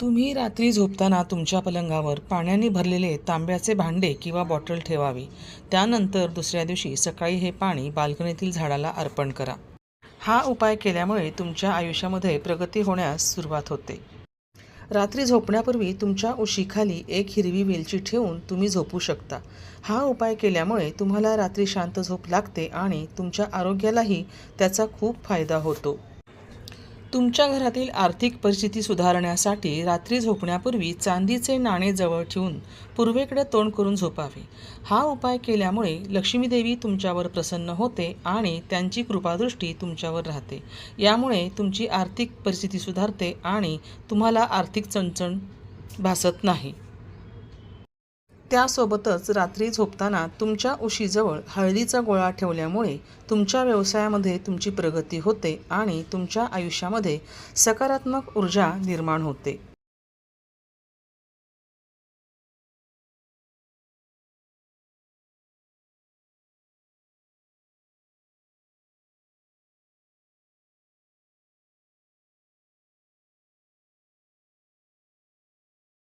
तुम्ही रात्री झोपताना तुमच्या पलंगावर पाण्याने भरलेले तांब्याचे भांडे किंवा बॉटल ठेवावी. त्यानंतर दुसऱ्या दिवशी सकाळी हे पाणी बाल्कनीतील झाडाला अर्पण करा. हा उपाय केल्यामुळे तुमच्या आयुष्यामध्ये प्रगती होण्यास सुरुवात होते. रात्री झोपण्यापूर्वी तुमच्या उशीखाली एक हिरवी वेलची ठेवून तुम्ही झोपू शकता. हा उपाय केल्यामुळे तुम्हाला रात्री शांत झोप लागते आणि तुमच्या आरोग्यालाही त्याचा खूप फायदा होतो. तुमच्या घरातील आर्थिक परिस्थिती सुधारण्यासाठी रात्री झोपण्यापूर्वी चांदीचे नाणे जवळ ठेवून पूर्वेकडे तोंड करून झोपावे. हा उपाय केल्यामुळे लक्ष्मीदेवी तुमच्यावर प्रसन्न होते आणि त्यांची कृपादृष्टी तुमच्यावर राहते. यामुळे तुमची आर्थिक परिस्थिती सुधारते आणि तुम्हाला आर्थिक चणचण भासत नाही. त्यासोबतच रात्री झोपताना तुमच्या उशीजवळ हळदीचा गोळा ठेवल्यामुळे तुमच्या व्यवसायामध्ये तुमची प्रगती होते आणि तुमच्या आयुष्यामध्ये सकारात्मक ऊर्जा निर्माण होते.